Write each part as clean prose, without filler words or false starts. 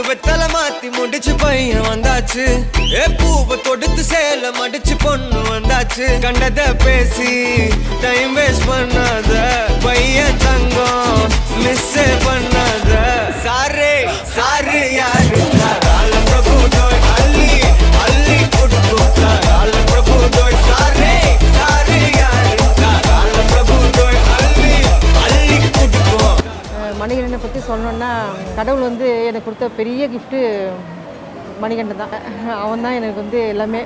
வெத்தலை மாத்தி முடிச்சு பையன் வந்தாச்சு. பூவை தொடுத்து சேல மடிச்சு பொண்ணு வந்தாச்சு. கண்டத பேசி டைம் வேஸ்ட் பண்ணாத பையன் தங்கம் மிஸ் பண்ணாத. சாரே சாரு யாரு பிரபு தோய் அள்ளி அள்ளி கொடுத்தா பிரபு தோய். சாரே சாரு யாரு பிரபு தோய் அள்ளி அள்ளி கொடுத்தோம். மணிகண்டனை பற்றி சொல்லணுன்னா, கடவுள் வந்து எனக்கு கொடுத்த பெரிய கிஃப்ட்டு மணிகண்டன் தான். அவன் தான் எனக்கு வந்து எல்லாமே,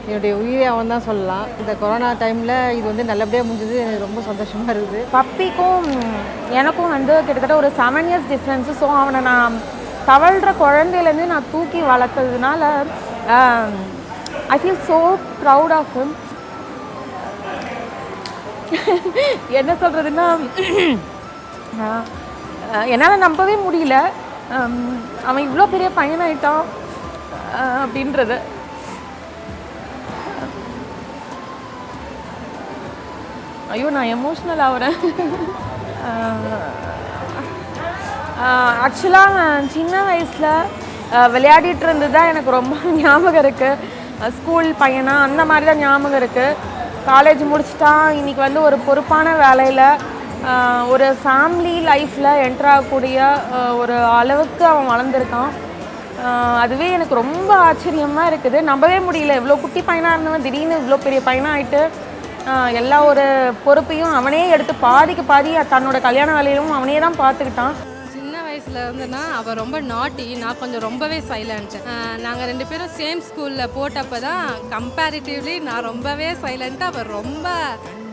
என்னுடைய உயிரை அவன் தான் சொல்லலாம். இந்த கொரோனா டைமில் இது வந்து நல்லபடியாக முடிஞ்சது, எனக்கு ரொம்ப சந்தோஷமாக இருக்குது. பப்பிக்கும் எனக்கும் வந்து கிட்டத்தட்ட ஒரு 7 years டிஃப்ரென்ஸு. ஸோ அவனை நான் தவழ்கிற குழந்தையிலேருந்து நான் தூக்கி வளர்த்ததுனால I feel so proud of him. என்ன சொல்கிறதுன்னா, என்னால் நம்பவே முடியல அவன் இவ்வளோ பெரிய பையனாயிட்டான் அப்படின்றது. ஐயோ, நான் எமோஷ்னல் ஆகிறேன். ஆக்சுவலாக நான் சின்ன வயசில் விளையாடிட்டு இருந்தது தான் எனக்கு ரொம்ப ஞாபகம் இருக்குது. ஸ்கூல் பையனா அந்த மாதிரி தான் ஞாபகம் இருக்குது. காலேஜ் முடிச்சுட்டான், இன்றைக்கி வந்து ஒரு பொறுப்பான வேலையில் ஒரு ஃபேமிலி லைஃப்பில் என்ட்ராகக்கூடிய ஒரு அளவுக்கு அவன் வளர்ந்துருக்கான். அதுவே எனக்கு ரொம்ப ஆச்சரியமாக இருக்குது. நம்பவே முடியல, இவ்வளோ குட்டி பையனாக இருந்தவன் திடீர்னு இவ்வளோ பெரிய பையனாக ஆகிட்டு எல்லா ஒரு பொறுப்பையும் அவனே எடுத்து பாதிக்கு பாதி தன்னோட கல்யாண வேலையிலும் அவனே தான் பார்த்துக்கிட்டான். சின்ன வயசில் இருந்துன்னா அவள் ரொம்ப நாட்டி, நான் கொஞ்சம் ரொம்பவே சைலண்ட். நாங்கள் 2 பேரும் சேம் ஸ்கூலில் போட்டப்போ தான் கம்பேரிட்டிவ்லி நான் ரொம்பவே சைலண்ட்டு, அவள் ரொம்ப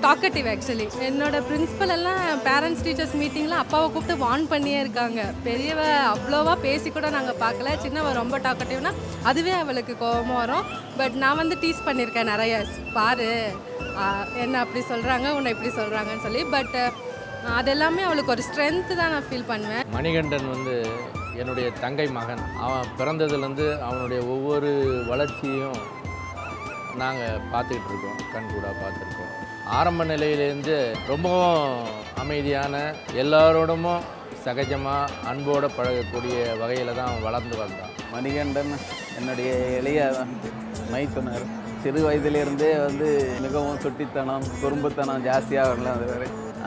டாக்கட்டிவ். ஆக்சுவலி என்னோடய பிரின்ஸிபல் எல்லாம் பேரண்ட்ஸ் டீச்சர்ஸ் மீட்டிங்கில் அப்பாவை கூப்பிட்டு வார்ன் பண்ணியே இருக்காங்க. பெரியவ அவ்வளோவா பேசி கூட நாங்கள் பார்க்கல, சின்னவ ரொம்ப டாக்கட்டிவ்னா அதுவே அவளுக்கு கோபமாக வரும். பட் நான் வந்து டீஸ் பண்ணியிருக்கேன் நிறைய, பாரு என்ன அப்படி சொல்கிறாங்க, உன்னை இப்படி சொல்கிறாங்கன்னு சொல்லி. பட் அதெல்லாமே அவளுக்கு ஒரு ஸ்ட்ரென்த்து தான் நான் ஃபீல் பண்ணுவேன். மணிகண்டன் வந்து என்னுடைய தங்கை மகன். அவன் பிறந்ததுலேருந்து அவனுடைய ஒவ்வொரு வளர்ச்சியும் நாங்கள் பார்த்துக்கிட்டு இருக்கோம், கண்கூடாக பார்த்துருக்கோம். ஆரம்ப நிலையிலேருந்து ரொம்பவும் அமைதியான, எல்லாரோடமும் சகஜமாக அன்போடு பழகக்கூடிய வகையில் தான் அவன் வளர்ந்து வந்தான். மணிகண்டன் என்னுடைய இளைய மைத்துனர். சிறு வயதிலிருந்தே வந்து மிகவும் சுட்டித்தனம், குறும்புத்தனம் ஜாஸ்தியாக வரல.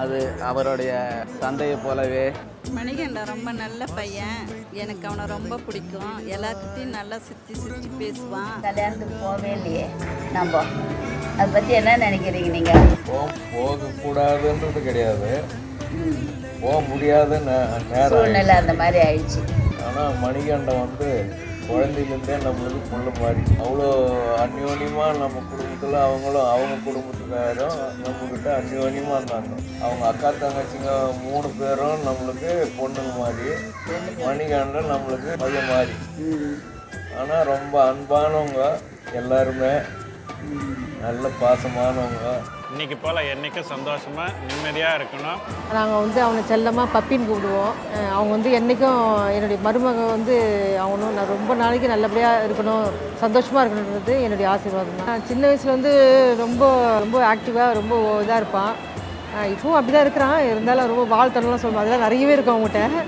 அது அவருடைய தந்தையை போலவே. மணிகண்டன் ரொம்ப நல்ல பையன், எனக்கு அவனை ரொம்ப பிடிக்கும். எல்லாத்துட்டையும் நல்லா சிரிச்சு பேசுவான். கல்யாணத்துக்கு போகவே இல்லையே நம்ம, அதை பற்றி என்ன நினைக்கிறீங்க நீங்கள்? போகக்கூடாதுன்றது கிடையாது, போக முடியாத சூழ்நிலை அந்த மாதிரி ஆயிடுச்சு. ஆனால் மணிகண்டன் வந்து குழந்தையிலேருந்தே நம்மளுக்கு பொண்ணு மாதிரி அவ்வளோ அந்யோன்யமாக நம்ம குடும்பத்தில் அவங்களும் அவங்க குடும்பத்துக்காரும் நம்மக்கிட்ட அந்யோன்யமாக இருந்தாங்க. அவங்க அக்கா தங்கச்சிங்க 3 பேரும் நம்மளுக்கு பொண்ணுங்க மாதிரி, மணிகண்டன் நம்மளுக்கு பையன் மாதிரி. ஆனால் ரொம்ப அன்பானவங்க, எல்லாருமே நல்ல பாசமானவங்க. இன்றைக்கி போல் என்றைக்கும் சந்தோஷமாக நிம்மதியாக இருக்கணும். நாங்கள் வந்து அவனை செல்லமாக பப்பின்னு கூப்பிடுவோம். அவங்க வந்து என்றைக்கும் என்னுடைய மருமக வந்து அவனும் நான் ரொம்ப நாளைக்கு நல்லபடியாக இருக்கணும், சந்தோஷமாக இருக்கணுன்றது என்னுடைய ஆசீர்வாதம் தான். சின்ன வயசில் வந்து ரொம்ப ரொம்ப ஆக்டிவாக ரொம்ப இதாக இருப்பான். இப்போவும் அப்படி தான் இருக்கிறான். இருந்தாலும் ரொம்ப வாழ்த்தனம்லாம் சொல்லுவான், அதெல்லாம் நிறையவே இருக்கும் அவங்ககிட்ட.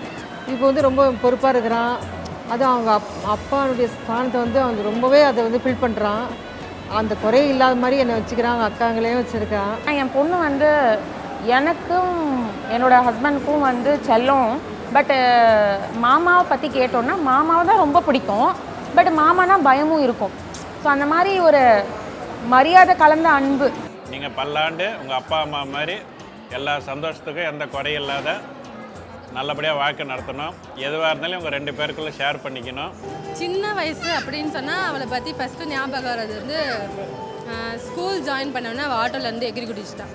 இப்போ வந்து ரொம்ப பொறுப்பாக இருக்கிறான். அதுவும் அவங்க அப்பாவுடைய ஸ்தானத்தை வந்து அவங்க ரொம்பவே அதை வந்து ஃபில் பண்ணுறான். அந்த குறை இல்லாத மாதிரி என்னை வச்சுக்கிறாங்க, அக்காங்களையும் வச்சுருக்கான். என் பொண்ணு வந்து எனக்கும் என்னோட ஹஸ்பண்டுக்கும் வந்து செல்லம். பட்டு மாமாவை பற்றி கேட்டோன்னா மாமாவை தான் ரொம்ப பிடிக்கும். பட் மாமானா பயமும் இருக்கும். ஸோ அந்த மாதிரி ஒரு மரியாதை கலந்த அன்பு. நீங்கள் பல்லாண்டு உங்கள் அப்பா அம்மா மாதிரி எல்லா சந்தோஷத்துக்கும் எந்த குறையும் இல்லாத நல்லபடியாக வாழ்க்கை நடத்தணும். எதுவாக இருந்தாலும் உங்கள் 2 பேருக்குள்ளே ஷேர் பண்ணிக்கணும். சின்ன வயசு அப்படின்னு சொன்னால் அவளை பற்றி ஃபஸ்ட்டு ஞாபகம் வர்றது வந்து ஸ்கூல் ஜாயின் பண்ணோன்னா அவள் ஆட்டோலேருந்து எகிரி குடிச்சிட்டான்.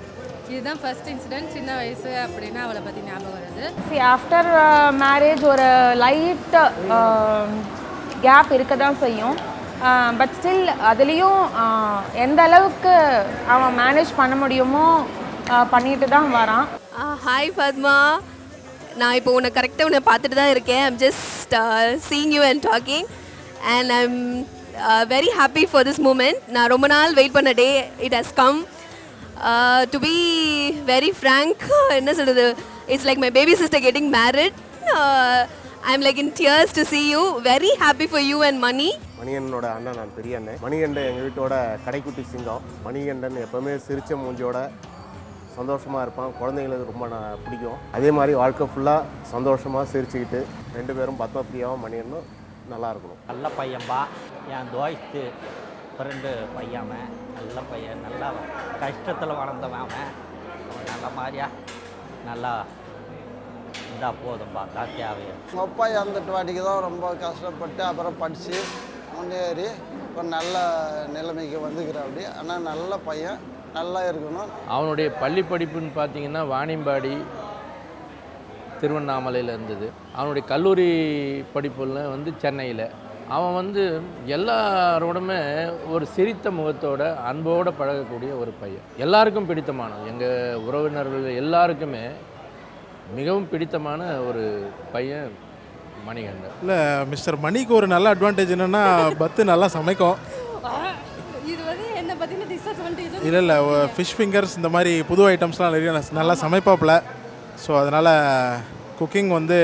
இதுதான் ஃபர்ஸ்ட் இன்சிடென்ட். சின்ன வயசு அப்படின்னா அவளை பற்றி ஞாபகம் வருது. ஆஃப்டர் மேரேஜ் ஒரு லைட் கேப் இருக்க தான் செய்யும். பட் ஸ்டில் அதுலேயும் எந்த அளவுக்கு அவன் மேனேஜ் பண்ண முடியுமோ பண்ணிட்டு தான் வரான். ஹாய் பத்மா, நான் இப்போ உன்னை கரெக்டாக உன்னை பார்த்துட்டு தான் இருக்கேன். I'm just seeing you and talking and I'm very happy for this moment. நான் ரொம்ப நாள் வெயிட் பண்ண day it has come. To be very frank, என்ன சொல்கிறது, it's like my baby sister getting married. I'm like in tears to see you. Very happy for you and Mani. மணிகண்டனோட அண்ணன், நான் பெரிய அண்ணன். மணிகண்டன் எங்கள் வீட்டோட கடைக்குட்டி சிங்கம். மணிகண்டன் எப்போவுமே சிரித்த மூஞ்சியோட சந்தோஷமாக இருப்பான். குழந்தைங்களுக்கு ரொம்ப பிடிக்கும். அதே மாதிரி வாழ்க்கை ஃபுல்லாக சந்தோஷமாக சிரிச்சுக்கிட்டு 2 பேரும் பத்மபிரியாவும் மணிகண்டனும் நல்லா இருக்கணும். நல்ல பையன்பா, என் தோய்த்து ஃப்ரெண்டு பையன், நல்ல பையன், நல்லா கஷ்டத்தில் வளர்ந்தவன் அவன். நல்ல மாதிரியா நல்லா இருந்தால் போதும்பா, தான் தேவையா. உங்கள் அப்பா இறந்துட்டு வாட்டிக்கு தான் ரொம்ப கஷ்டப்பட்டு அப்புறம் படித்து முன்னேறி இப்போ நல்ல நிலைமைக்கு வந்துக்கிறான். அப்படி ஆனால் நல்ல பையன், நல்லா இருக்கணும். அவனுடைய பள்ளி படிப்புன்னு பார்த்தீங்கன்னா வாணியம்பாடி, திருவண்ணாமலையில் இருந்தது. அவனுடைய கல்லூரி படிப்புல வந்து சென்னையில். அவன் வந்து எல்லாரோடமே ஒரு சிரித்த முகத்தோட அன்போடு பழகக்கூடிய ஒரு பையன். எல்லாருக்கும் பிடித்தமானது, எங்கள் உறவினர்கள் எல்லாருக்குமே மிகவும் பிடித்தமான ஒரு பையன் மணிகண்டன். இல்லை, மிஸ்டர் மணிக்கு ஒரு நல்ல அட்வான்டேஜ் என்னென்னா பத்து நல்லா சமைக்கும். இது வந்து என்ன பார்த்தீங்கன்னா டிஸ்அட்வான்டேஜ் இல்லை ஃபிஷ் ஃபிங்கர்ஸ் இந்த மாதிரி புது ஐட்டம்ஸ்லாம் நிறைய நல்லா சமைப்பாப்பில். ஸோ அதனால் குக்கிங் வந்து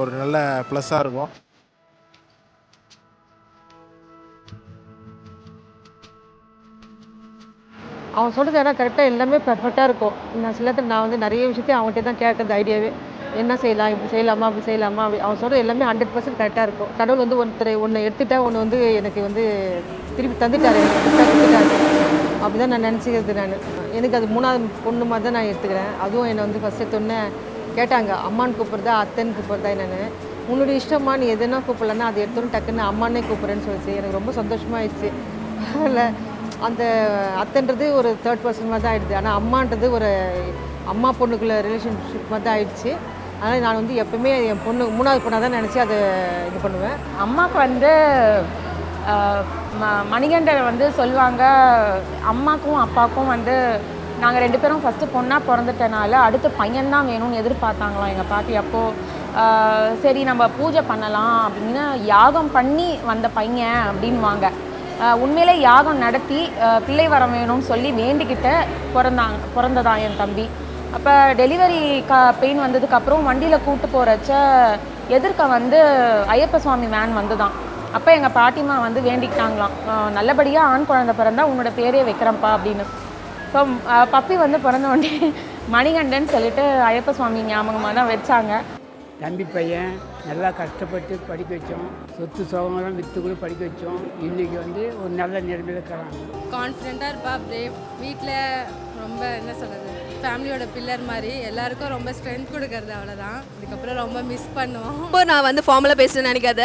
ஒரு நல்ல ப்ளஸ்ஸாக இருக்கும். அவன் சொல்கிறது ஆனால் கரெக்டாக எல்லாமே பெர்ஃபெக்டாக இருக்கும். நான் சில நேரத்தில் நான் வந்து நிறைய விஷயத்தையும் அவன்கிட்ட தான் கேட்குறது ஐடியாவே. என்ன செய்யலாம், இப்படி செய்யலாமா, அப்படி செய்யலாமா, அப்படி அவன் சொல்கிறது எல்லாமே 100% கரெக்டாக இருக்கும். கடவுள் வந்து ஒன்று எடுத்துட்டா ஒன்று வந்து எனக்கு வந்து திருப்பி தந்துட்டாரு, கொடுத்துட்டாரு. அப்படி தான் நான் நினச்சிக்கிறது. எனக்கு அது 3வது பொண்ணு மாதிரி தான் நான் எடுத்துக்கிறேன். அதுவும் என்னை வந்து ஃபஸ்ட்டு எடுத்தோடனே கேட்டாங்க, அம்மான்னு கூப்பிட்றதா அத்தைன்னு கூப்பிட்றதா என்னென்னு. உன்னுடைய இஷ்டமா, நீ எதுனா கூப்பிடலன்னா அது எடுத்தோன்னு டக்குன்னு அம்மானே கூப்பிட்றேன்னு சொல்லிச்சு. எனக்கு ரொம்ப சந்தோஷமாகிடுச்சு. இல்லை, அந்த அத்தைன்றது ஒரு 3rd பர்சன் மாதிரி தான் ஆகிடுது. ஆனால் அம்மான்றது ஒரு அம்மா பொண்ணுக்குள்ள ரிலேஷன்ஷிப் மாதிரி தான் ஆகிடுச்சு. அதனால் நான் வந்து எப்பவுமே என் பொண்ணு 3வது பொண்ணாக தான் நினச்சி அதை இது பண்ணுவேன். அம்மாவுக்கு வந்து மணிகண்டன் வந்து சொல்லுவாங்க, அம்மாக்கும் அப்பாவுக்கும் வந்து நாங்கள் 2 பேரும் ஃபஸ்ட்டு பொண்ணாக பிறந்துட்டனால அடுத்து பையன்தான் வேணும்னு எதிர்பார்த்தாங்களாம் எங்கள் பாட்டி. அப்போது சரி நம்ம பூஜை பண்ணலாம் அப்படின்னு யாகம் பண்ணி வந்த பையன் அப்படின்வாங்க. உண்மையிலே யாகம் நடத்தி பிள்ளை வர வேணும்னு சொல்லி வேண்டிக்கிட்ட பிறந்ததான் என் தம்பி. அப்போ டெலிவரி பெயின் வந்ததுக்கப்புறம் வண்டியில் கூப்பிட்டு போகிறச்ச எதிர்க்க வந்து ஐயப்ப சுவாமி வேன் வந்து தான். அப்போ எங்கள் பாட்டிமா வந்து வேண்டிக்கிட்டாங்களாம், நல்லபடியாக ஆண் குழந்தை பிறந்தா உன்னோட பேரே வைக்கிறேன்ப்பா அப்படின்னு. ஸோ பப்பி வந்து பிறந்த உடனே மணிகண்டன் சொல்லிட்டு ஐயப்ப சுவாமி ஞாபகமாக தான் வச்சாங்க. தம்பி பையன் நல்லா கஷ்டப்பட்டு படிக்க வச்சோம், சொத்து சோகமெல்லாம் விற்று கூட படிக்க வச்சோம். இன்றைக்கி வந்து ஒரு நல்ல நிலைமையில் இருக்கிறாங்க. கான்ஃபிடென்ட்டாக இருப்பா, பிரேவ். வீட்டில் ரொம்ப என்ன சொல்கிறது, ஃபேமிலியோட பில்லர் மாதிரி எல்லாருக்கும் ரொம்ப ஸ்ட்ரென்த் கொடுக்கறது, அவ்வளோதான். இதுக்கப்புறம் ரொம்ப மிஸ் பண்ணுவோம். இப்போ நான் வந்து ஃபார்மலாக பேசுகிறேன்னு நினைக்காத.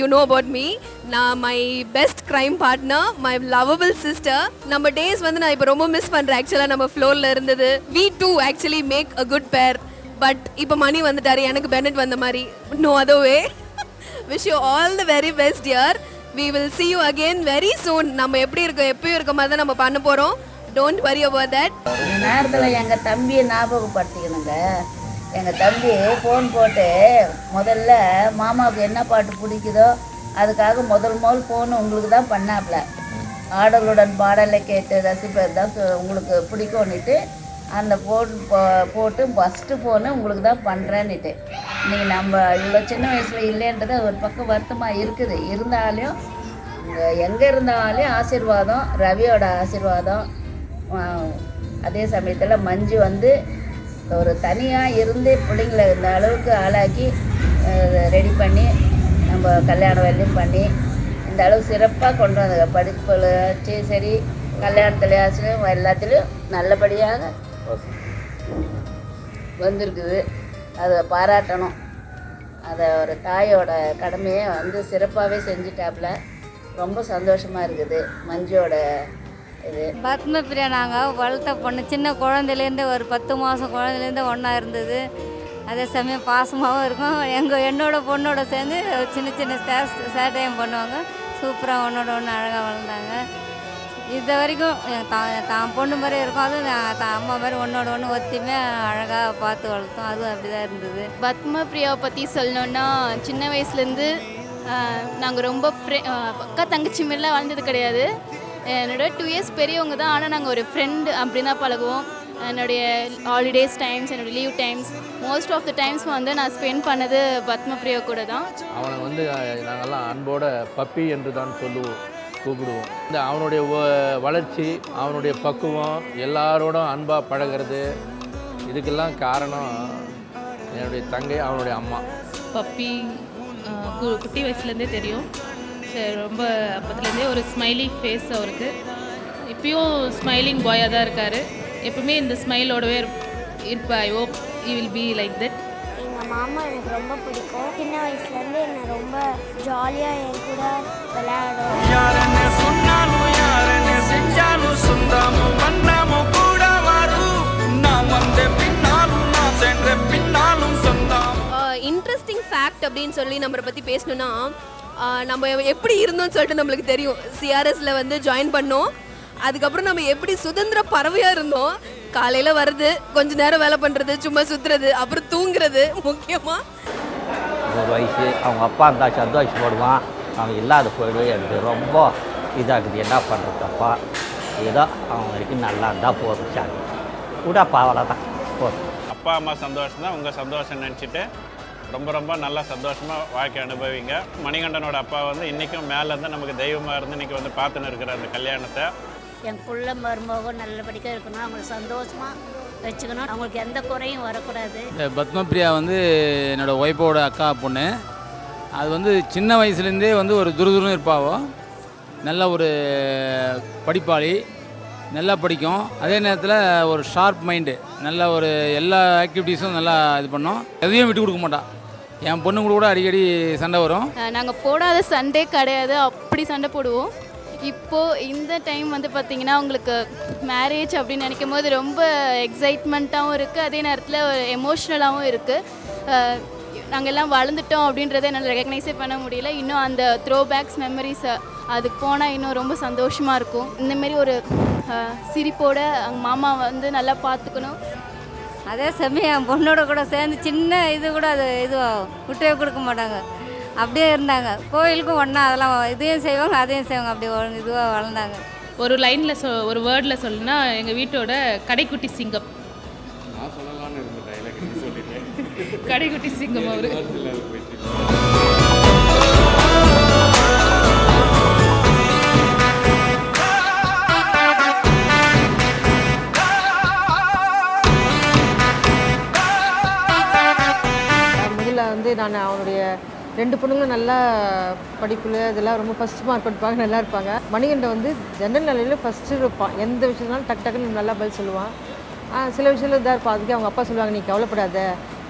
You know about me. நான் my best crime partner, my lovable sister. நம்ம டேஸ் வந்து நான் இப்போ ரொம்ப மிஸ் பண்ணுறேன். ஆக்சுவலாக நம்ம ஃப்ளோரில் இருந்தது. we too actually make a good pair. But இப்போ மணி வந்துட்டாரு, எனக்கு பெனட் வந்த மாதிரி. No other way. Wish you all the very best year. we will see you again very soon. நம்ம எப்படி இருக்கோம், எப்பயும் இருக்க மாதிரி தான் நம்ம பண்ண போகிறோம். Don't worry about that. இந்த நேரத்தில் எங்கள் தம்பியை ஞாபகப்படுத்திக்கணுங்க. எங்கள் தம்பி ஃபோன் போட்டு முதல்ல மாமாவுக்கு என்ன பாட்டு பிடிக்குதோ அதுக்காக முதல் ஃபோன் உங்களுக்கு தான் பண்ணாப்புல. ஆடலுடன் பாடலை கேட்டு ரசிப்பது தான் உங்களுக்கு பிடிக்கும்னுட்டு அந்த ஃபோன் போட்டு ஃபஸ்ட்டு ஃபோனு உங்களுக்கு தான் பண்ணுறேன்னுட்டு. இன்றைக்கி நம்ம இவ்வளோ சின்ன வயசில் இல்லைன்றது ஒரு பக்கம் வருத்தமாக இருக்குது. இருந்தாலும் எங்கே இருந்தாலும் ஆசீர்வாதம், ரவியோட ஆசீர்வாதம். அதே சமயத்தில் மஞ்சு வந்து ஒரு தனியாக இருந்து பிள்ளைங்களை இந்த அளவுக்கு ஆளாக்கி ரெடி பண்ணி நம்ம கல்யாணம் வரையும் பண்ணி இந்த அளவு சிறப்பாக கொண்டு வந்தாங்க. படிப்புல சரி, கல்யாணத்துலையும் எல்லாத்துலேயும் நல்லபடியாக வந்திருக்குது. அதை பாராட்டணும். அதை ஒரு தாயோட கடமையை வந்து சிறப்பாகவே செஞ்சுட்டாப்புல. ரொம்ப சந்தோஷமாக இருக்குது மஞ்சுவோட இது. பத்மபிரியா நாங்கள் வளர்த்த பொண்ணு, சின்ன குழந்தையிலேருந்து ஒரு 10 மாதம் குழந்தையிலேருந்து ஒன்றா இருந்தது. அதே சமயம் பாசமாகவும் இருக்கும். என்னோட பொண்ணோட சேர்ந்து சின்ன சின்ன சேட்டையும் பண்ணுவாங்க. சூப்பராக ஒன்றோட ஒன்று அழகாக வளர்ந்தாங்க. இது வரைக்கும் தான் பொண்ணு மாதிரி இருக்கும், அதுவும் தான் அம்மா மாதிரி ஒன்றோட ஒன்று ஒத்திமையாக அழகாக பார்த்து வளர்த்தோம். அதுவும் அப்படி தான் இருந்தது. பத்மா பிரியாவை பற்றி சொல்லணுன்னா, சின்ன வயசுலேருந்து நாங்கள் ரொம்ப அக்கா தங்கச்சி மாரிலாம் வாழ்ந்தது கிடையாது. என்னோட 2 இயர்ஸ் பெரியவங்க தான், ஆனால் நாங்கள் ஒரு ஃப்ரெண்டு அப்படி தான் பழகுவோம். என்னுடைய ஹாலிடேஸ் டைம்ஸ், என்னோடய leave times, most of the times வந்து நான் ஸ்பெண்ட் பண்ணது பத்மா பிரியா கூட தான். அவனை வந்து நாங்கள்லாம் அன்போட பப்பி என்று தான் கூப்பிடுவோம். இந்த அவனுடைய வளர்ச்சி, அவனுடைய பக்குவம், எல்லாரோடும் அன்பாக பழகிறது, இதுக்கெல்லாம் காரணம் என்னுடைய தங்கை, அவனுடைய அம்மா. பப்பி குட்டி வயசுலேருந்தே தெரியும். சரி, ரொம்ப அப்பத்துலேருந்தே ஒரு ஸ்மைலி ஃபேஸ் அவருக்கு. இப்பயும் ஸ்மைலிங் பாயாக தான் இருக்கார். எப்பவுமே இந்த ஸ்மைலோடவே இருப்பா. I hope you will be like that. எங்கள் மாமா எனக்கு ரொம்ப பிடிக்கும். சின்ன வயசுலேருந்து என்னை ரொம்ப ஜாலியாக என் கூட விளையாடும். யார் என்ன சொன்னாலும் யார் என்ன செஞ்சாலும் சொந்தாமோ பண்ணாமோ கூட வரும். நான் வந்த பின்னாலும் நான் சென்ற பின்னாலும் சொந்தம். இன்ட்ரெஸ்டிங் ஃபேக்ட் அப்படின்னு சொல்லி நம்மளை பற்றி பேசணுன்னா, நம்ம எப்படி இருந்தோம்னு சொல்லிட்டு நம்மளுக்கு தெரியும். சிஆர்எஸில் வந்து ஜாயின் பண்ணோம். அதுக்கப்புறம் நம்ம எப்படி சுதந்திர பறவையாக இருந்தோம். காலையில் வருது, கொஞ்ச நேரம் வேலை பண்ணுறது, சும்மா சுற்றுறது, அப்புறம் தூங்குறது. முக்கியமாக ஒரு வயசு அவங்க அப்பா இருந்தால் சந்தோஷப்படுவான், அவன் இல்லாத போயிடுவே. எனக்கு ரொம்ப இதாகுது, என்ன பண்ணுறதப்பா. ஏதோ அவங்க வரைக்கும் நல்லா இருந்தால் போதும். சாமி கூட பாவலை தான் போதும். அப்பா அம்மா சந்தோஷம் தான் உங்கள் சந்தோஷம் நினச்சிட்டு ரொம்ப ரொம்ப நல்லா சந்தோஷமாக வாழ்க்கை அனுபவிங்க. மணிகண்டனோட அப்பா வந்து இன்றைக்கும் மேலேருந்து நமக்கு தெய்வமாக இருந்து இன்றைக்கி வந்து பார்த்துன்னு இருக்கிற அந்த கல்யாணத்தை. என் பிள்ளை மருமகம் நல்லபடியாக இருக்கணும், அவங்களுக்கு சந்தோஷமாக வச்சுக்கணும், அவங்களுக்கு எந்த குறையும் வரக்கூடாது. இந்த பத்மா பிரியா வந்து என்னோடய ஒய்ஃபோட அக்கா பொண்ணு. அது வந்து சின்ன வயசுலேருந்தே வந்து ஒரு துருதுருன்னு இருப்பாவோ. நல்ல ஒரு படிப்பாளி, நல்லா படிக்கும். அதே நேரத்தில் ஒரு ஷார்ப் மைண்டு, நல்ல ஒரு எல்லா ஆக்டிவிட்டீஸும் நல்லா இது பண்ணோம். எதையும் விட்டு கொடுக்க மாட்டான். என் பொண்ணு கூட அடிக்கடி சண்டை வரும். நாங்கள் போடாத சண்டே கிடையாது, அப்படி சண்டை போடுவோம். இப்போது இந்த டைம் வந்து பார்த்திங்கன்னா உங்களுக்கு மேரேஜ் அப்படின்னு நினைக்கும் போது ரொம்ப எக்ஸைட்மெண்ட்டாகவும் இருக்குது, அதே நேரத்தில் ஒரு எமோஷ்னலாகவும் இருக்குது. நாங்கள் எல்லாம் வளர்ந்துட்டோம் அப்படின்றத என்னால் ரெகக்னைஸே பண்ண முடியல. இன்னும் அந்த த்ரோ பேக்ஸ் மெமரிஸ் அது போனால் இன்னும் ரொம்ப சந்தோஷமாக இருக்கும். இந்தமாரி ஒரு சிரிப்போட மாமா வந்து நல்லா பார்த்துக்கணும். அதே சமயம் என் பொண்ணோட கூட சேர்ந்து சின்ன இது கூட அது விட்டே கொடுக்க மாட்டாங்க, அப்படியே இருந்தாங்க. கோயிலுக்கும் ஒன்றா அதெல்லாம் இதையும் செய்வாங்க அதையும் செய்வாங்க, அப்படி இதுவாக வளர்ந்தாங்க. ஒரு லைனில் ஒரு வேர்டில் சொல்லுன்னா, எங்கள் வீட்டோட கடைக்குட்டி சிங்கம். நான் சொல்லலாம்னு இருந்தேன், டைலாக் சொல்லிட்டேன். கடைக்குட்டி சிங்கம் அவர். வந்து நான் அவனுடைய 2 பொண்ணுங்களும் நல்லா படிப்பில் இதெல்லாம் ரொம்ப ஃபஸ்ட் மார்க் எடுப்பாங்க, நல்லா இருப்பாங்க. மணிகண்டன் வந்து ஜென்ரல் நிலையில் ஃபஸ்ட்டு இருப்பான். எந்த விஷயம்னாலும் டக்குன்னு நல்லா பதில் சொல்லுவான். சில விஷயத்தில் இதாக இருப்பான். அதுக்கு அவங்க அப்பா சொல்லுவாங்க, நீ கவலைப்படாத,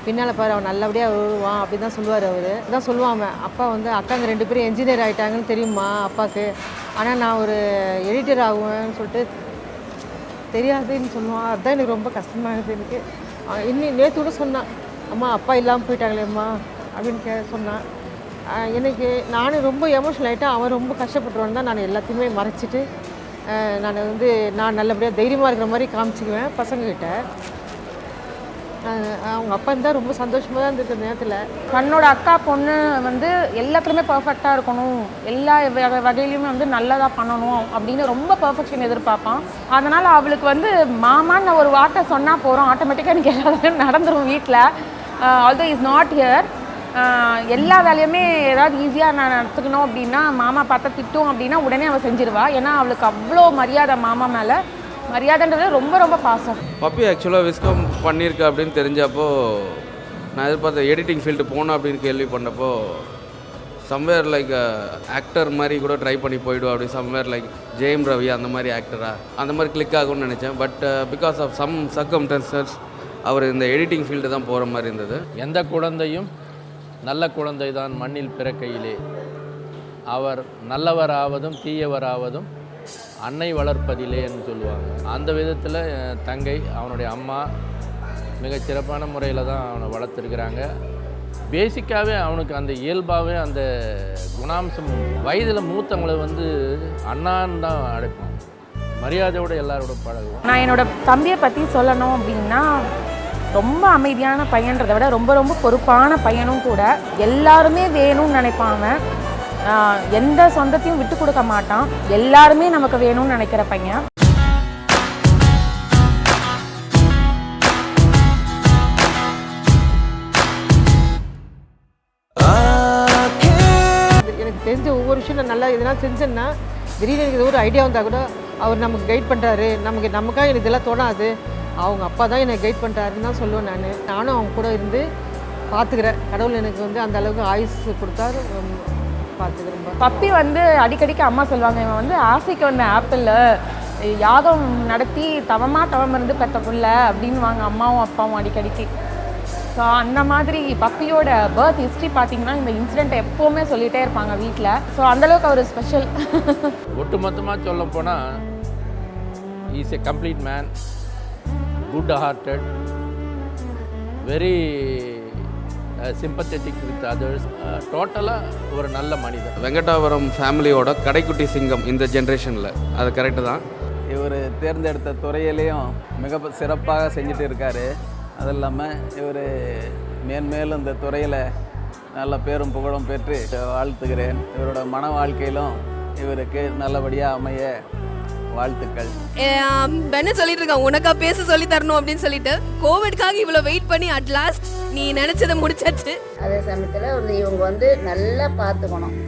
பின்னால் பாரு அவன் நல்லபடியாக வருவான் அப்படி தான் சொல்லுவார். அவர் தான் சொல்லுவான். அவன் அப்பா வந்து அக்காங்க 2 பேரும் என்ஜினியர் ஆகிட்டாங்கன்னு தெரியுமா அப்பாவுக்கு, ஆனால் நான் ஒரு எடிட்டர் ஆகுவேன்னு சொல்லிட்டு தெரியாதுன்னு சொல்லுவான். அதுதான் எனக்கு ரொம்ப கஷ்டமாகுது. எனக்கு இன்னும் நேற்று கூட சொன்னான், அம்மா அப்பா இல்லாமல் போயிட்டாங்களேம்மா அப்படின்னு சொன்னான். எனக்கு நானும் ரொம்ப எமோஷனல் ஆகிட்டேன். அவன் ரொம்ப கஷ்டப்பட்டுருவான் தான் நான் எல்லாத்தையுமே மறைச்சிட்டு நான் நல்லபடியாக தைரியமாக இருக்கிற மாதிரி காமிச்சிக்குவேன் பசங்கக்கிட்ட. அவங்க அப்பா இருந்தால் ரொம்ப சந்தோஷமாக தான் இருந்திருக்க நேரத்தில். தன்னோட அக்கா பொண்ணு வந்து எல்லாத்துலேயுமே பர்ஃபெக்டாக இருக்கணும், எல்லா வகையிலையுமே வந்து நல்லதாக பண்ணணும் அப்படின்னு ரொம்ப பர்ஃபெக்ஷன் எதிர்பார்ப்பான். அதனால் அவளுக்கு வந்து மாமான்னு ஒரு வார்த்தை சொன்னால் போகிறோம், ஆட்டோமேட்டிக்காக எனக்கு எல்லாத்தையும் நடந்துடும் வீட்டில். Although is not here. எல்லா வேலையுமே ஏதாவது ஈஸியாக நான் நடத்துக்கணும் அப்படின்னா, மாமா பார்த்தா திட்டும் அப்படின்னா உடனே அவள் செஞ்சிருவா. ஏன்னா அவளுக்கு அவ்வளோ மரியாதை மாமா மேலே. மரியாதைன்றது ரொம்ப ரொம்ப பாசம். பப்பி ஆக்சுவலாக விஸ்கம் பண்ணியிருக்கா அப்படின்னு தெரிஞ்சப்போ நான் எதிர்பார்த்த எடிட்டிங் ஃபீல்டு போனோம் அப்படின்னு கேள்வி பண்ணப்போ சம்வேர் லைக் ஆக்டர் மாதிரி கூட ட்ரை பண்ணி போயிடுவோம். அப்படி சம்வேர் லைக் ஜெயம் ரவி அந்த மாதிரி ஆக்டராக அந்த மாதிரி கிளிக் ஆகும்னு நினச்சேன். But because of some circumstances அவர் இந்த எடிட்டிங் ஃபீல்டு தான் போகிற மாதிரி இருந்தது. எந்த குழந்தையும் நல்ல குழந்தை தான் மண்ணில் பிறக்கையிலே, அவர் நல்லவராவதும் தீயவராவதும் அன்னை வளர்ப்பதிலேன்னு சொல்லுவாங்க. அந்த விதத்தில் தங்கை அவனுடைய அம்மா மிகச்சிறப்பான முறையில் தான் அவனை வளர்த்துருக்குறாங்க. பேசிக்காகவே அவனுக்கு அந்த இயல்பாகவே அந்த குணாம்சம். வயதில் மூத்தவங்களை வந்து அண்ணான்னு தான் அழைப்பான். மரியாதையோடு எல்லாரோட பழகுவோம். நான் என்னோட தம்பியை பற்றி சொல்லணும் அப்படின்னா ரொம்ப அமைதியான பையன்றதை விட ரொம்ப ரொம்ப பொறுப்பான பையனும் கூட. எல்லாருமே வேணும்னு நினைப்பாங்க, எந்த சொந்தத்தையும் விட்டு கொடுக்க மாட்டான், எல்லாருமே நமக்கு வேணும்னு நினைக்கிற பையன். எனக்கு தெரிஞ்ச ஒவ்வொரு விஷயம் நான் நல்லா இதெல்லாம் செஞ்சேன்னா திடீர்னு எனக்கு ஏதோ ஒரு ஐடியா வந்தால் கூட அவர் நமக்கு கைட் பண்ணுறாரு, நமக்காக எனக்கு இதெல்லாம் தோணாது, அவங்க அப்பா தான் எனக்கு கைட் பண்ணுறாருன்னு தான் சொல்லுவேன். நானும் அவங்க கூட இருந்து பார்த்துக்கிறேன். கடவுள் எனக்கு வந்து அந்த அளவுக்கு ஆயுஸ் கொடுத்தாரு, பார்த்துக்கிறேன். பப்பி வந்து அடிக்கடிக்கு அம்மா சொல்லுவாங்க, இவன் வந்து ஆசைக்கு வந்த ஆப்பிள் யாகம் நடத்தி தவம் இருந்து பெற்ற புள்ள அப்படின்வாங்க அம்மாவும் அப்பாவும் அடிக்கடிக்கு. ஸோ அந்த மாதிரி பப்பியோட பர்த் ஹிஸ்ட்ரி பார்த்தீங்கன்னா இந்த இன்சிடெண்ட் எப்போவுமே சொல்லிகிட்டே இருப்பாங்க வீட்டில். ஸோ அந்தளவுக்கு அவர் ஸ்பெஷல். ஒட்டு மொத்தமாக சொல்ல போனால் is a complete man, good hearted, very sympathetic with others, டோட்டலாக ஒரு நல்ல மனிதன். வெங்கடாபுரம் ஃபேமிலியோட கடைக்குட்டி சிங்கம் இந்த ஜென்ரேஷனில், அது கரெக்டு தான். இவர் தேர்ந்தெடுத்த துறையிலையும் மிக சிறப்பாக செஞ்சுட்டு இருக்கார். அது இல்லாமல் இவர் மேன்மேலும் இந்த துறையில் நல்ல பேரும் புகழும் பெற்று வாழ்த்துகிறேன். இவரோட மன வாழ்க்கையிலும் இவருக்கு நல்லபடியாக அமைய வாழ்த்துக்கள். பெண்ணு சொல்லிட்டு இருக்கான் உனக்கா பேச சொல்லி தரணும் அப்படின்னு சொல்லிட்டு கோவிட்காக இவ்வளோ வெயிட் பண்ணி அட் லாஸ்ட் நீ நினச்சதை முடிச்சாச்சு. அதே சமயத்தில் வந்து இவங்க வந்து நல்லா பார்த்துக்கணும்,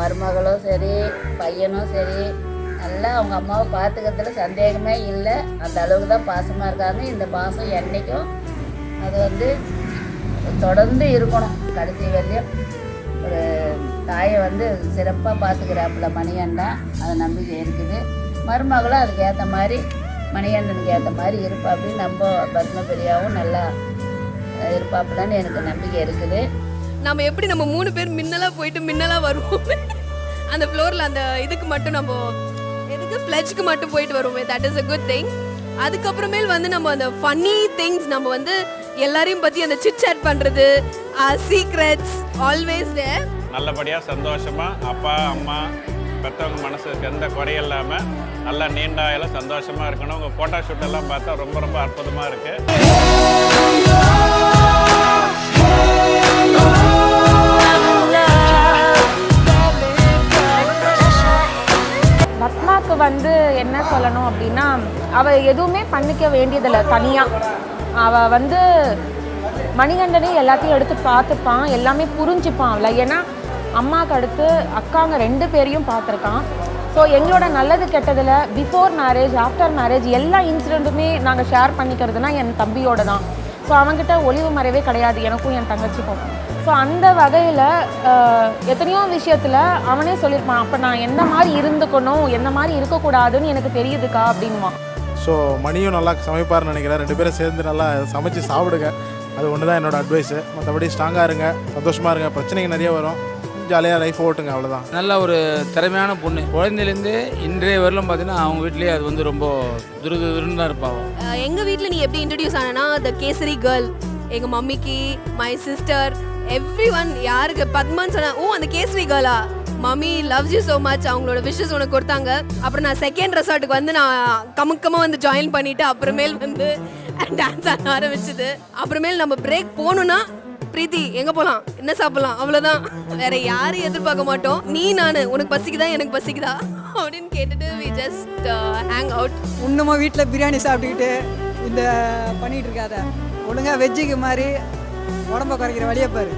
மருமகளும் சரி பையனும் சரி நல்லா அவங்க அம்மாவை பார்த்துக்கிறதுல சந்தேகமே இல்லை. அந்த அளவுக்கு தான் பாசமாக இருக்காங்க. இந்த பாசம் என்றைக்கும் அது வந்து தொடர்ந்து இருக்கணும் கடைசி வரையும். ஒரு தாயை வந்து சிறப்பாக பார்த்துக்கிறாப்புல மணிகண்டன், அது நம்பிக்கை இருக்குது. மருமகளும் அதுக்கு ஏற்ற மாதிரி மணிகண்டனுக்கு ஏற்ற மாதிரி இருப்பாப்புன்னு நம்ம பத்மபிரியாவும் நல்லா இருப்பாப்புலன்னு எனக்கு நம்பிக்கை இருக்குது. நம்ம எப்படி நம்ம 3 பேர் மின்னலாக போயிட்டு மின்னலாக வருவோம் அந்த ஃப்ளோரில், அந்த இதுக்கு மட்டும் நம்ம எதுக்கு பிளட்ஜுக்கு மட்டும் போயிட்டு வருவோமே, that is a good thing. அதுக்கப்புறமேல் வந்து நம்ம அந்த ஃபன்னி திங்ஸ் நம்ம வந்து எல்லாரையும் பற்றி அந்த சிட் சாட் பண்ணுறது, சீக்ரெட்ஸ் ஆல்வேஸ் தேர். நல்லபடியாக சந்தோஷமாக அப்பா அம்மா பெற்றவங்க மனசுக்கு எந்த குறையும் இல்லாமல் நல்லா நீண்டாயெல்லாம் சந்தோஷமாக இருக்கணும். உங்கள் ஃபோட்டோ ஷூட்டெல்லாம் பார்த்தா ரொம்ப ரொம்ப அற்புதமாக இருக்குது. பத்மாவுக்கு வந்து என்ன சொல்லணும் அப்படின்னா அவள் எதுவுமே பண்ணிக்க வேண்டியதில்லை தனியாக. அவள் வந்து மணிகண்டனே எல்லாத்தையும் எடுத்து பார்த்துப்பான், எல்லாமே புரிஞ்சுப்பான் அவளை. ஏன்னா அம்மாவுக்கு அடுத்து அக்காங்க 2 பேரையும் பார்த்துருக்கான். ஸோ எங்களோட நல்லது கெட்டதில் பிஃபோர் மேரேஜ் ஆஃப்டர் மேரேஜ் எல்லா இன்சிடெண்ட்டுமே நாங்கள் ஷேர் பண்ணிக்கிறதுனா என் தம்பியோட தான். ஸோ அவங்ககிட்ட ஒளிவு மறைவே கிடையாது எனக்கும் என் தங்கச்சிக்கும். ஸோ அந்த வகையில் எத்தனையோ விஷயத்தில் அவனே சொல்லியிருப்பான், அப்போ நான் எந்த மாதிரி இருந்துக்கணும் எந்த மாதிரி இருக்கக்கூடாதுன்னு எனக்கு தெரியுதுக்கா அப்படின்வான். ஸோ மணியும் நல்லா சமைப்பார்னு நினைக்கிறேன். 2 பேரும் சேர்ந்து நல்லா சமைச்சு சாப்பிடுங்க, அது ஒன்று தான் என்னோடய அட்வைஸு. மற்றபடி ஸ்ட்ராங்காக இருங்க, சந்தோஷமாக இருங்க, பிரச்சனைகள் நிறைய வரும், ஜாலியாக லைஃப் ஓட்டுங்க, அவ்வளோதான். நல்ல ஒரு திறமையான பொண்ணு. குழந்தையிலேருந்து இன்றைய வரலும் பார்த்தீங்கன்னா அவங்க வீட்லேயே அது வந்து ரொம்ப துருதுருன்னு தான் இருப்பாங்க. எங்கள் வீட்டில் நீ எப்படி இன்ட்ரடியூஸ் ஆனா த கேசரி கேர்ள், எங்கள் மம்மிக்கு மை சிஸ்டர் எவ்ரி ஒன். யாருக்கு பத்மான்னு சொன்னா ஓ அந்த கேசரி கேர்ளா, mummy loves you so much, அவங்களோட விஷஸ் உனக்கு கொடுத்தாங்க. அப்புறம் நான் செகண்ட் ரெசார்ட்டுக்கு வந்து நான் கமுக்கமாக வந்து ஜாயின் பண்ணிவிட்டு அப்புறமேல் வந்து டான்ஸ் ஆட ஆரம்பிச்சுது. அப்புறமேல் நம்ம பிரேக் போகணுன்னா பிரீத்தி எங்கே போகலாம் என்ன சாப்பிட்லாம் அவ்வளோதான், வேற யாரும் எதிர்பார்க்க மாட்டோம். நீ நான் உனக்கு பசிக்குதா எனக்கு பசிக்குதா அப்படின்னு கேட்டுட்டு வி ஜஸ்ட் ஹேங் அவுட். இன்னுமா வீட்டில் பிரியாணி சாப்பிட்டுக்கிட்டு இந்த பண்ணிகிட்டு இருக்காத, ஒழுங்காக வெஜ்ஜுக்கு மாதிரி உடம்ப குறைக்கிற வழியை பாரு.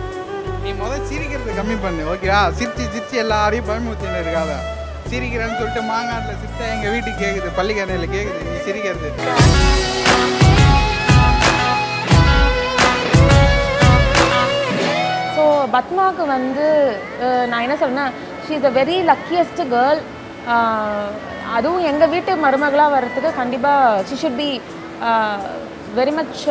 நீ முதல் சிரிக்கிறது கம்மி பண்ணு, ஓகேவா? சிரிச்சு எல்லாரையும் பயமுறுத்தின்னு இருக்காத. சிரிக்கிறேன்னு சொல்லிட்டு மாங்காட்டில் சிரிச்சா எங்கள் வீட்டுக்கு கேட்குது, பள்ளிக்கரையில் கேட்குது நீ சிரிக்கிறது. ஸோ பத்மாவுக்கு வந்து நான் என்ன சொல்றேன்னா she is a very luckiest girl. அதுவும் எங்கள் வீட்டு மருமகளாக வர்றதுக்கு கண்டிப்பாக she should be very much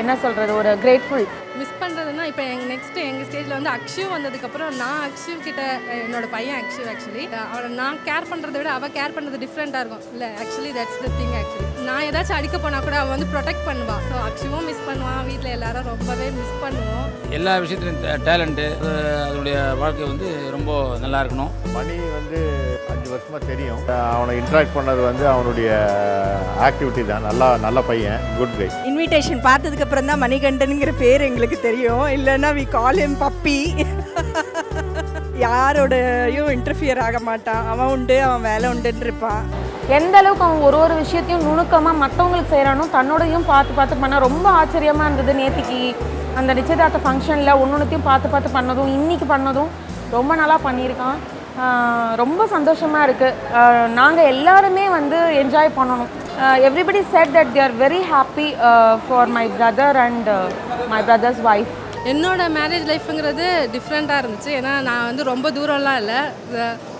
என்ன சொல்கிறது ஒரு கிரேட்ஃபுல். மிஸ் பண்ணுறதுன்னா இப்போ நெக்ஸ்ட்டு எங்கள் ஸ்டேஜில் வந்து அக்ஷு வந்ததுக்கப்புறம் நான் அக்ஷு கிட்ட என்னோட பையன் அக்ஷு ஆக்சுவலி அவளை நான் கேர் பண்ணுறதை விட அவள் கேர் பண்ணுறது டிஃப்ரெண்ட்டாக இருக்கும். இல்லை actually that's the thing. Actually நான் ஏதாச்சும் அடிக்க போனால் கூட அவள் வந்து ப்ரொடெக்ட் பண்ணுவாள். ஸோ அக்ஷுவும் மிஸ் பண்ணுவான், வீட்டில் எல்லாரும் ரொம்பவே மிஸ் பண்ணுவோம். எல்லா விஷயத்துலையும் டேலண்ட்டு அதனுடைய வாழ்க்கை வந்து ரொம்ப நல்லா இருக்கணும். மணி வந்து 5 வருஷம் வருஷமாக தெரியும். அவனை இன்ட்ராக்ட் பண்ணது வந்து அவனுடைய ஆக்டிவிட்டி தான். நல்ல பையன், குட் கை. இன்விடேஷன் பார்த்ததுக்கப்புறம் தான் மணிகண்டனுங்கிற பேர் எங்களுக்கு தெரியும். இல்லைன்னா வி கால் ஹிம் பப்பி. யாரோடையும் இன்டர்ஃபியர் ஆக மாட்டான். அவன் உண்டு, அவன் வேலை உண்டுன்னு இருப்பான். எந்த அளவுக்கு அவன் ஒரு விஷயத்தையும் நுணுக்கமாக மற்றவங்களுக்கு செய்கிறானோ தன்னோடையும் பார்த்து பண்ண ரொம்ப ஆச்சரியமாக இருந்தது. நேற்றுக்கு அந்த நிச்சயதார்த்த ஃபங்க்ஷனில் ஒன்னொன்றுத்தையும் பார்த்து பண்ணதும் இன்றைக்கி பண்ணதும் ரொம்ப நல்லா பண்ணியிருக்கான். ரொம்ப சந்தோஷமாக இருக்குது. நாங்கள் எல்லாருமே வந்து என்ஜாய் பண்ணணும். Everybody set that they are very happy for my brother and my brothers wife. என்னோட மேரேஜ் லைஃப்புங்கிறது டிஃப்ரெண்ட்டாக இருந்துச்சு. ஏன்னா நான் வந்து ரொம்ப தூரம்லாம் இல்லை,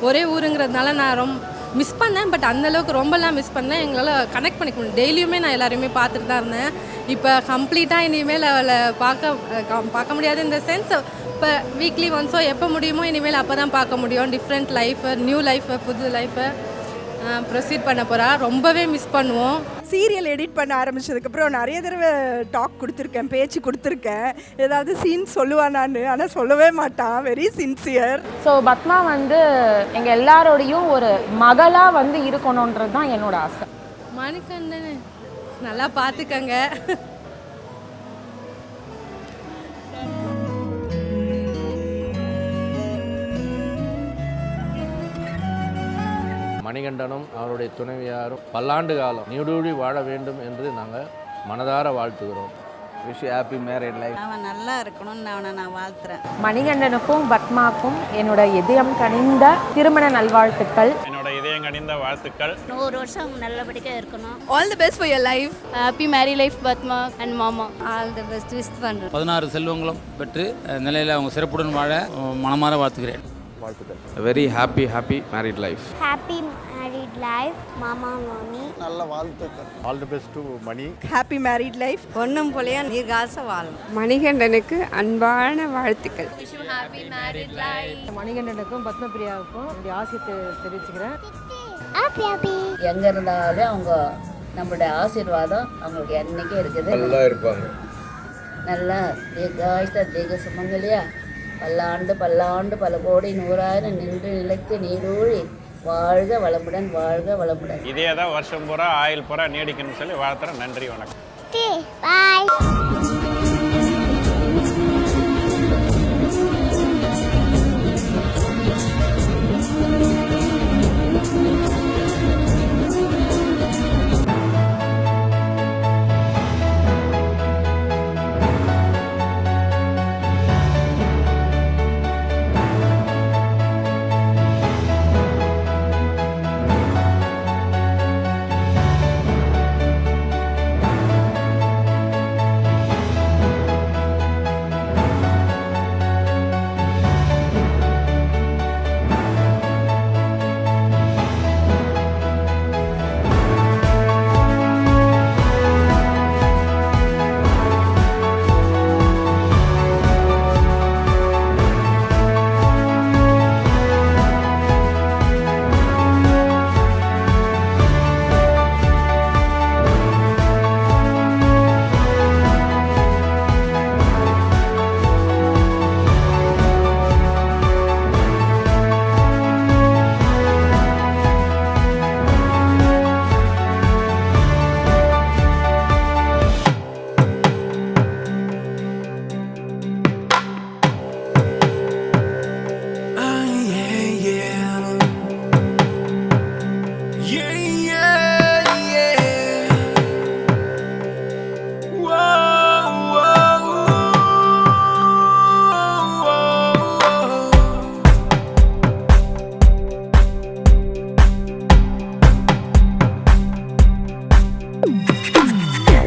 ஒரே ஊருங்கிறதுனால நான் மிஸ் பண்ணேன். பட் அந்தளவுக்கு ரொம்பலாம் மிஸ் பண்ணேன். எங்களால் கனெக்ட் பண்ணிக்க முடியும். டெய்லியுமே நான் எல்லாரையுமே பார்த்துட்டு தான் இருந்தேன். இப்போ கம்ப்ளீட்டாக இனிமேல் அவளை பார்க்க முடியாது. இந்த சென்ஸ் இப்போ வீக்லி ஒன்ஸோ எப்போ முடியுமோ இனிமேல் அப்போ தான் பார்க்க முடியும். டிஃப்ரெண்ட் லைஃபு, நியூ லைஃபு, புது லைஃபை ப்ரொசீட் பண்ண போகிறா. ரொம்பவே மிஸ் பண்ணுவோம். சீரியல் எடிட் பண்ண ஆரம்பித்ததுக்கப்புறம் நிறைய தடவை டாக் கொடுத்துருக்கேன், பேச்சு கொடுத்துருக்கேன். ஏதாவது சீன் சொல்லுவானான்னு, ஆனால் சொல்லவே மாட்டான். Very sincere. ஸோ பத்மா வந்து எங்கள் எல்லாரோடையும் ஒரு மகளாக வந்து இருக்கணுன்றது தான் என்னோட ஆசை. மணிகண்டன் நல்லா பார்த்துக்கங்க. மணிகண்டனும் அவருடைய துணைவியாரும் பல்லாண்டு காலம் நீடூழி வாழ வேண்டும் என்று நாங்கள் மனதார வாழ்த்துகிறோம். Wish happy married life. அவன் நல்லா இருக்கணும்னு அவனை நான் வாழ்த்துறேன். மணிகண்டனுக்கும் பத்மாக்கும் என்னோட இதயம் கனிந்த திருமண நல்வாழ்த்துக்கள். என்னோட இதயம் கனிந்த வாழ்த்துக்கள். 100 வருஷம் நல்லபடியாக இருக்கணும். All the best for your life. Happy marry life Padma and மாமா. ஆல் தி பெஸ்ட் விஷ் பண்ணுறேன். 16 செல்வங்களும் பெற்று நிலையில் அவங்க சிறப்புடன் வாழ மனமாற வாழ்த்துகிறேன். வாழ்த்துக்கள். Very happy married life. Happy married life மாமா மாமி. நல்ல வாழ்த்துக்கள். All the best to Mani. Happy married life. பொண்ணும் போலையா நீர்காச வாழும். மணிகண்டனுக்கு அன்பான வாழ்த்துக்கள். மணிகண்டனுக்கும் பத்மபிரியாவுக்கும் என்னுடைய ஆசையை தெரிவிச்சுக்கிறேன். எங்கே இருந்தாலும் அவங்க நம்மளுடைய ஆசீர்வாதம் அவங்களுக்கு என்றைக்கும் இருக்குது. நல்லா இருப்பாங்க. நல்லா தீக சுமங்கலியா பல்லாண்டு பல கோடி 100,000 நின்று நிலைத்து நீடூழி வாழ்க வளமுடன், வாழ்க வளமுடன். இதே தான் வருஷம் பூரா ஆயுள் பூரா நீடிக்கணும்னு சொல்லி வாழ்த்துறேன். நன்றி, வணக்கம். பாய்.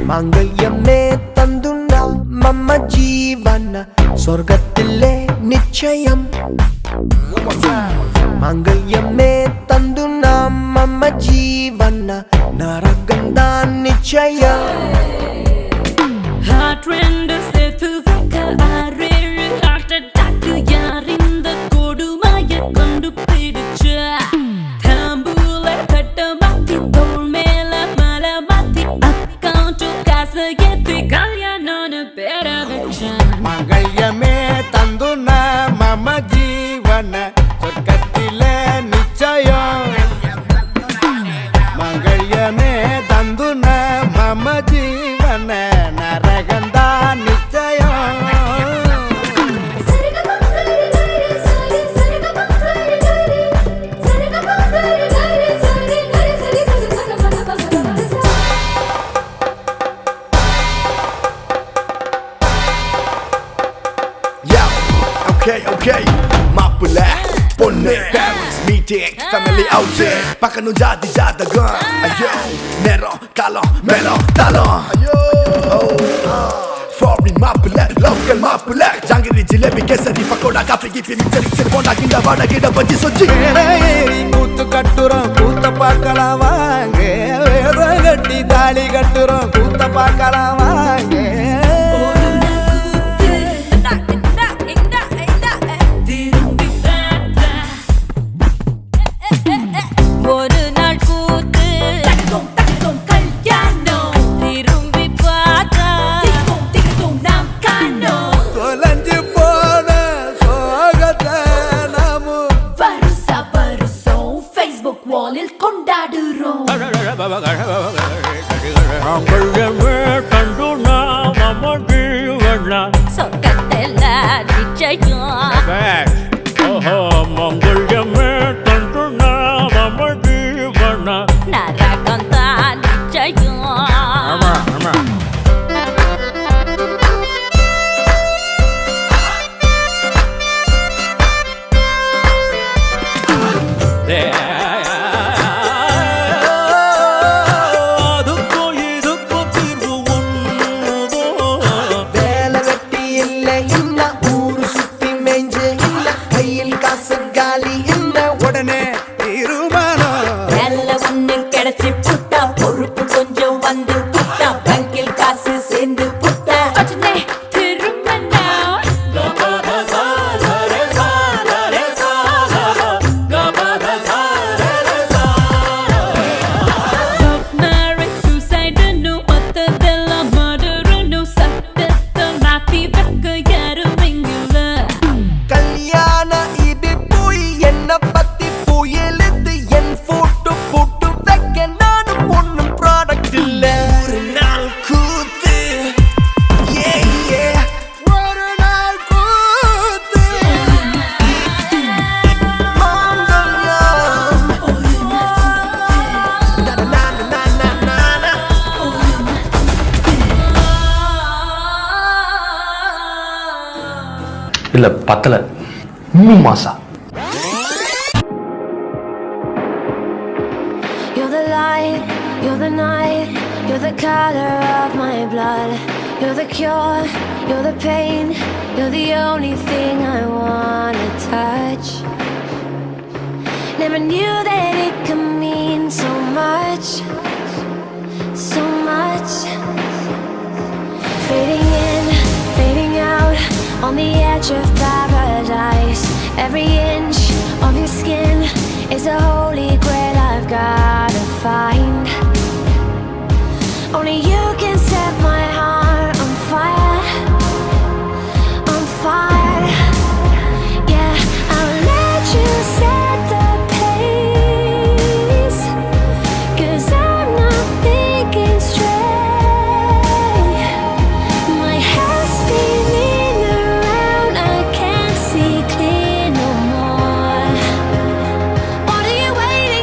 മാംഗല്യമേ തന്തുന്ന മമ്മ ജീവന സ്വർഗത്തിലെ നിശ്ചയം. മാംഗല്യമേ തന്തുന്ന മമ്മ ജീവന നരകന്താൻ നിശ്ചയം. Trend செத்து வைக்க ஆறேழு ஹார்ட் அட்டாக் யார் இந்த கொடுமையை கொண்டு பிடிச்ச தாம்பூல கட்ட மாத்தி தோள் மேல மலை மாத்தி அக்கௌண்ட் காசு ஏத்தி கல்யாணம்னு பேர வச்ச. மாங்கல்யமே தந்துன மம ஜீவன சொர்க்கத்திலே நிச்சயம். parents meeting, family outing, பார்க்கணும் ஜாதி ஜாதகம். ஐயோ நேரம் காலம் மேலம் தாளம். Foreign மாப்பிள்ள local மாப்பிள்ள ஜாங்கிரி ஜிலேபி கேசரி பக்கோடா காஃபி கிஃபி மிக்சர் போண்டா கிண்ட வாடா கிட பஜ்ஜி சொச்சி ஏறி கூத்து கட்டுறோம் கூத்த பார்க்கலாம் வாங்க வேற கட்டி தாலி கட்டுறோம் கூத்த பார்க்கலாம் வாங்க ஒரு நாள் கூத்து கல்யாணம் திரும்பி பார்த்தா நாம் காணோம் தொலைஞ்சு போன சோகத்தை நாமும் வருஷம் Facebook வாலில் கொண்டாடுறோம் சொர்க்கத்தில் நிச்சயம் நரகம் தான் நிச்சயம் வேலை வெட்டி இல்லை இன்ன ஊரு சுத்தி மேய்ஞ்சு இன்ன கையில் காசு காலி இன்ன உடனே தீருமானம் வேலை ஒண்ணு கிடைச்சி புட்டா பொறுப்பு கொஞ்சம் வந்து புட்டா பேங்கில் காசு சேர்ந்து புட்டா உடனே திரும்பனா Love marriage suicide no மத்ததெல்லாம் murder no சட்டத்தை மாத்தி வைக்க யாரும் இங்கில்ல கல்யாண இது போய் என்ன பத்தி புயலுது என் போட்டு போட்டு வைக்க நானும் ஒண்ணும் ப்ராடக்ட் இல்ல ஒரு நாள் கூத்து ஒரு நாள் கூத்து இல்லை பத்தலை இன்னும் மாசா. You're the light, you're the night, you're the color of my blood. You're the cure, you're the pain, you're the only thing I wanna touch. Never knew that it could mean so much, so much. Fading in, fading out, on the edge of paradise. Every inch of your skin is a holy grail I've gotta find. Only you can set my heart on fire, on fire. Yeah, I'll let you set the pace, 'cause I'm not thinking straight. My head's spinning around, I can't see clear no more. What are you waiting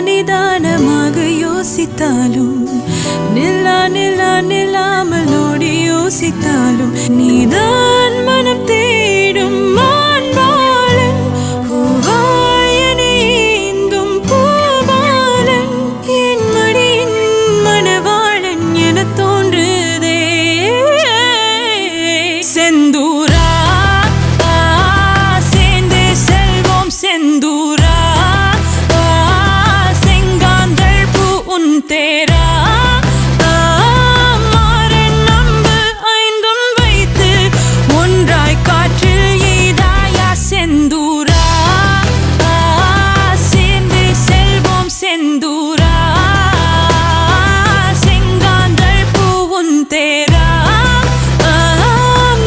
நிதானமாக யோசித்தாலும் நில்லாமல் ஓடி யோசித்தாலும் நீதான் மனம் தேடும் மான்பாலன் பூவாயனேந்தும் பூபாலன் என் மடியின் மணவாளன் என தோன்றுதே செந்தூரா சேர்ந்தே செல்வோம் செந்தூரா செங்காந்தள் பூ உன் தேரா மாறன் நம்பு ஐந்தும் வைத்து ஒன்றாய் காற்றில் எய்தாயா செந்தூரா சேர்ந்தே செல்வோம் செந்தூரா செங்காந்தள் பூ உன் தேரா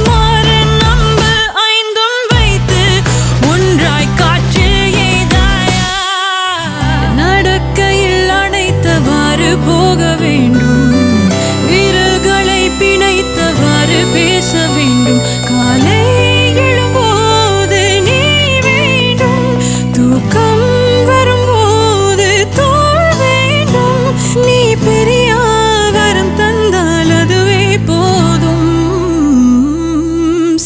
மாறன் நம்பு ஐந்தும் வைத்து ஒன்றாய் காற்றில் எய்தாயா நடக்கையில் அணைத்தவாறு போக வேண்டும் விரல்களை பிணைத்தவாறு பேச வேண்டும் காலை எழும்போது நீ வேண்டும் தூக்கம் வரும்போது தோள் வேண்டும் நீ பெரிய வரம் தந்தால் அதுவே போதும்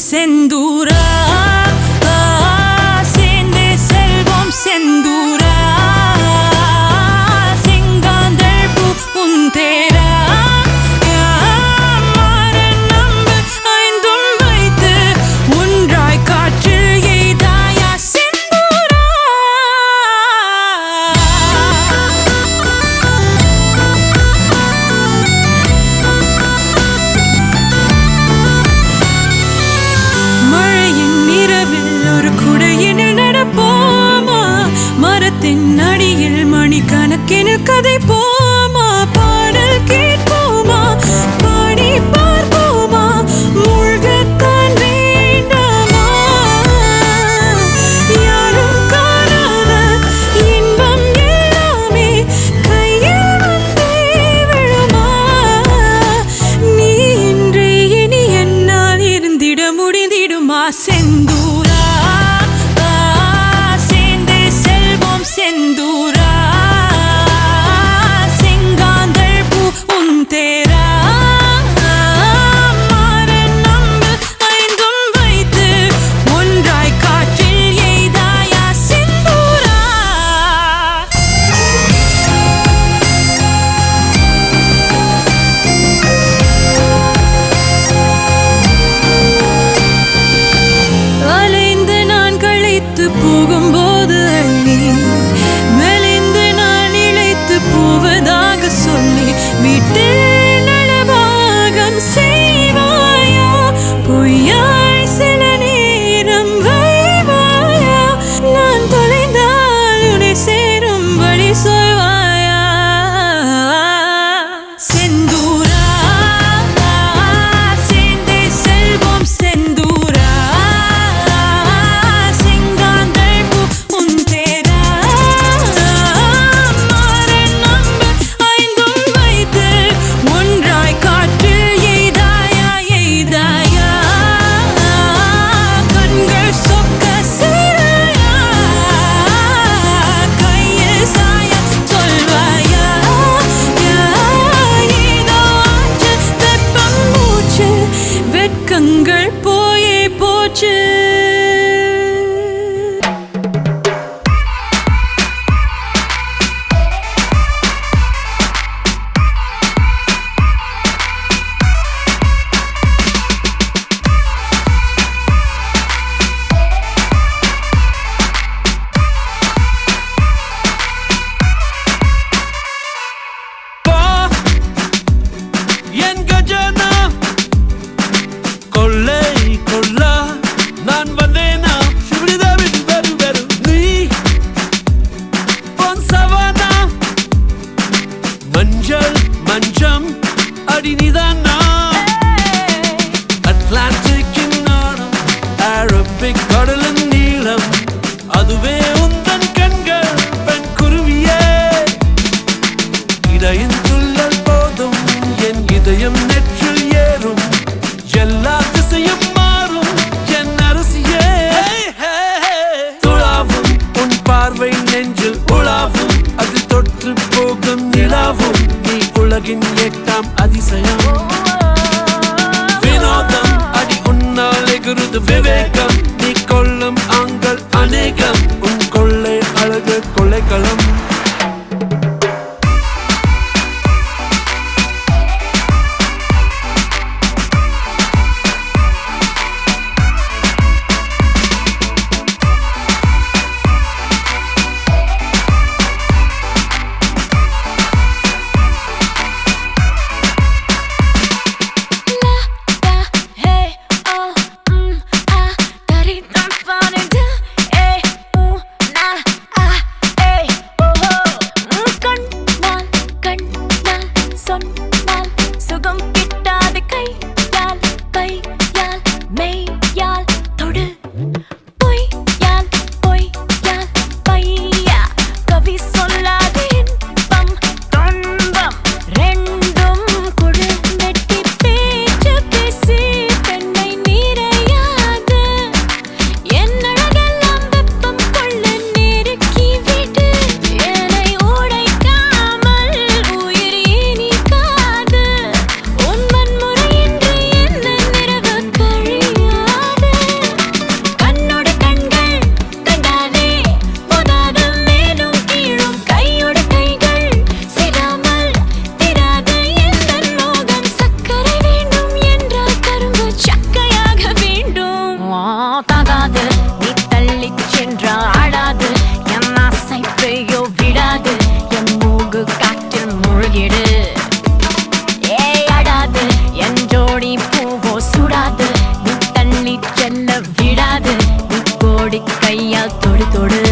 செந்தூரா சேர்ந்தே செல்வோம் செந்தூரா செங்காந்தள் பூ உன் தேரா மாறன் நம்பு ஐந்தும் வைத்து ஒன்றாய் காற்றில் எய்தாயா செந்தூரா மழையின் இரவில் ஒரு குடையினில் நடப்போமா மரத்தின் அடியில் மணிக்கணக்கினில் கதை போமா பாடல் கேட்போமா பாடி பார்ப்போமா மூழ்கத்தான் வேண்டாமா யாரும் காணாத இன்பம் எல்லாமே கையில் வந்தே விழுமா நீ இன்றே இனி என்னால் இருந்திட முடிந்திடுமா செந்தூரா சேர்ந்தே செல்வோம் செந்தூரா செங்காந்தள் பூ உன் தேரா மாறன் நம்பு ஐந்தும் வைத்து ஒன்றாய் காற்றில் எய்தாயா செந்தூரா அலைந்து நான் களைத்து போகும்போது அள்ளி மெலிந்து நான் இழைத்து போவதாக சொல்லி வீட்டில் நலபாகம் செய்வாயா பொய்யாய் சில நேரம் வைவாயா நான் தொலைந்தால் உன்னை சேரும் வழி சொல்வாயா செந்தூரா சேர்ந்தே செல்வோம் செந்தூரா செங்காந்தள் பூ உன் தேரா மாறன் நம்பு ஐந்தும் வைத்து கொடி கையால் தொடு தொடு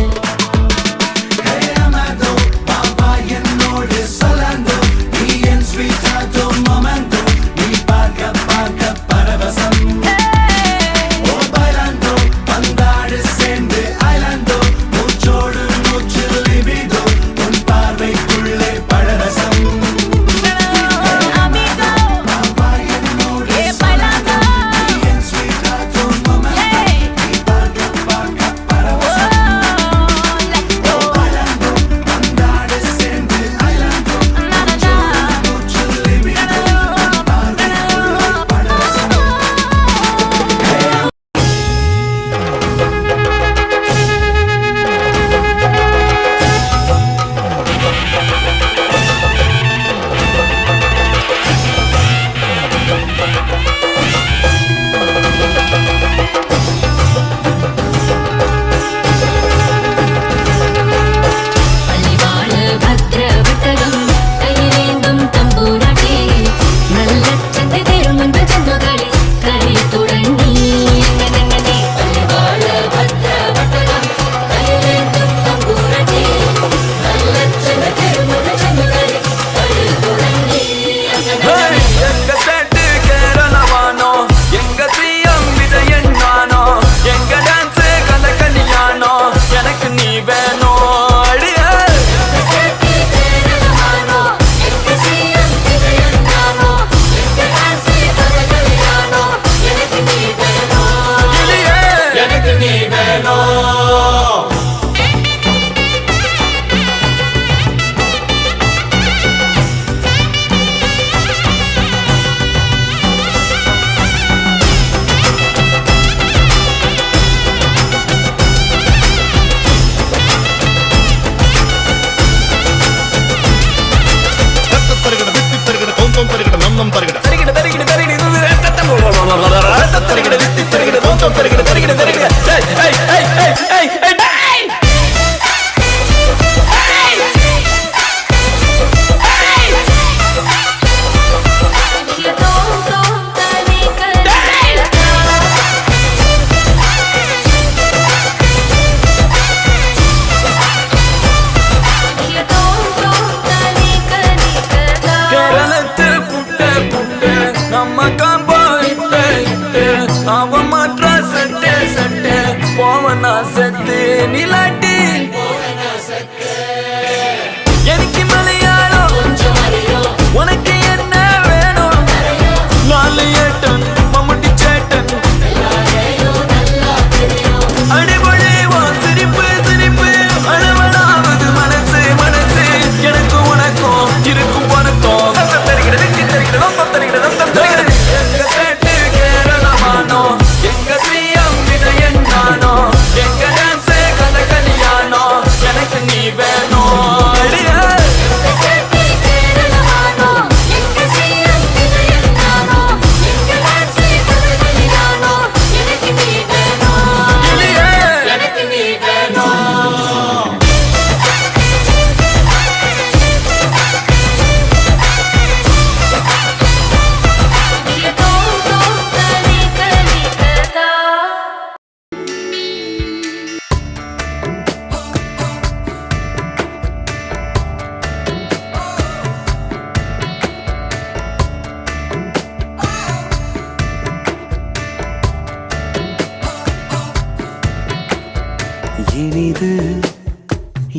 இனிது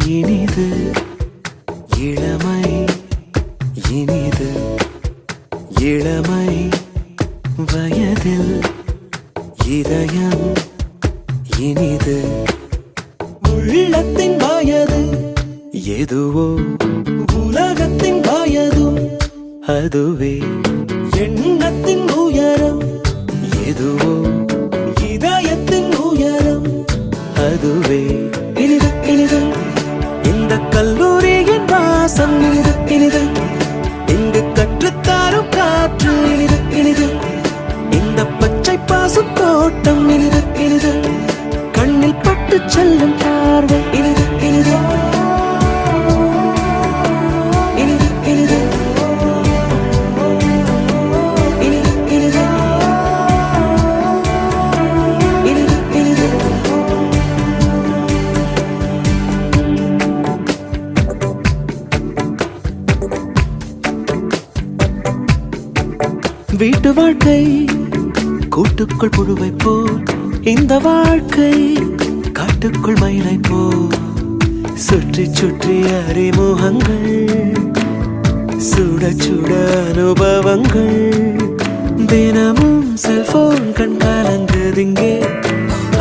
இனிது இளமை இனிது இளமை வயதில் இதயம் இனிது உள்ளத்தின் வயது எதுவோ உலகத்தின் வயதும் அதுவே எண்ணத்தின் உயரம் எதுவோ இதயத்தின் உயரம் அதுவே இனிது இனிது இந்த கல்லூரியின் வாசம் இனிது இனிது இங்கு கற்றுத்தாரும் காற்று இனிது இனிது இந்த பச்சை பாசும் தோட்டம் இனிது இனிது கண்ணில் பட்டு செல்லும் பார்வை இனிது இனிது இனிது இனிது இனிது இனிது இனிது இனிது வீட்டு வாழ்க்கை கூட்டுக்குள் புழுவை போல், இந்த வாழ்க்கை காட்டுக்குள் மயிலை போல். சுற்றி சுற்றி அறிமுகங்கள், சுட சுட அனுபவங்கள். தினமும் செல்போன் கண் கலங்குதிங்கே,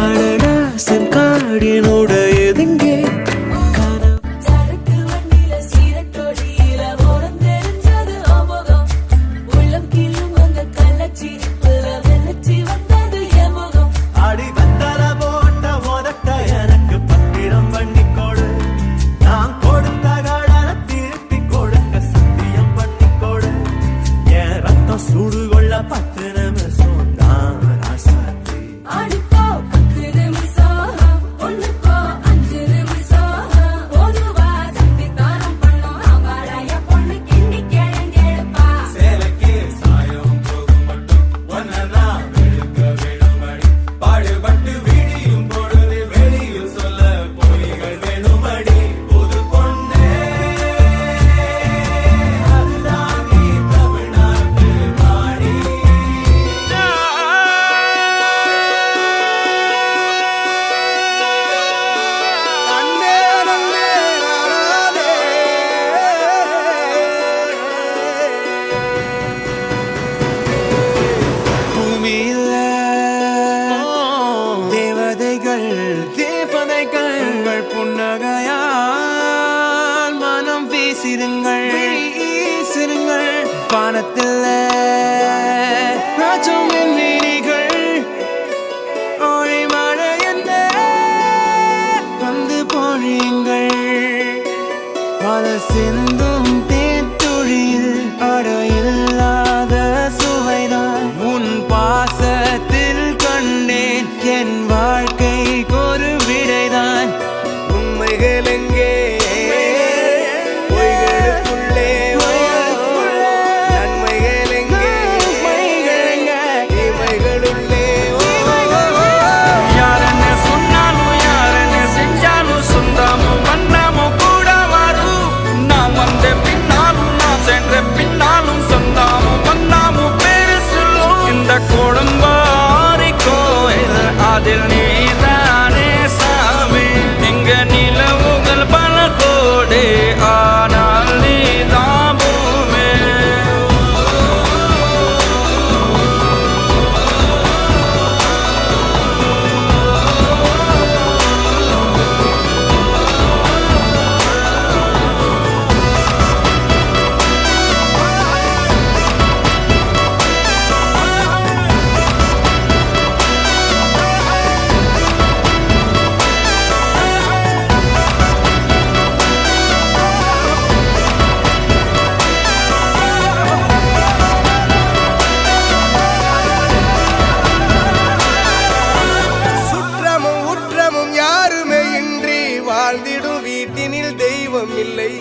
அடடா சிம் கார்டினுடையதிங்கே. சிந்தும் தேத்துழியில் அடையில்லாத சுவைதான் உன் பாசத்தில் கண்டேன். என் வாழ்க்கைக்கு ஒரு விடைதான். உண்மைகள் எங்கே பொய்களுக்குள்ளே, நன்மைகள் எங்கே இமைகளுள்ளே. யாரென்ன சொன்னாலும் யாரென்ன செஞ்சாலும் சொந்தமும் வண்ணமும் கூட வரும். நாம் வந்த பின்னாலும் நாம் சென்ற பின்னாலும் சொந்தமும் வண்ணமும் பேரு சொல்லும். இந்த கொடும்பாரி கோயில் அதில் நீதானே சாமி. இங்க நிலவுகள் பல கோடி ஆனால் நீதான் பூமி. சுற்றமும் உற்றமும் யாருமே இன்றி வாழ்ந்திடும் வீட்டினில் தெய்வம் இல்லை.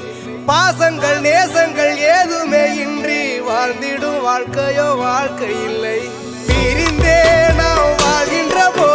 பாசங்கள் நேசங்கள் ஏதுமே இன்றி வாழ்ந்திடும் வாழ்க்கையோ வாழ்க்கை இல்லை. பிரிந்தே நாம் வாழ்கின்ற போது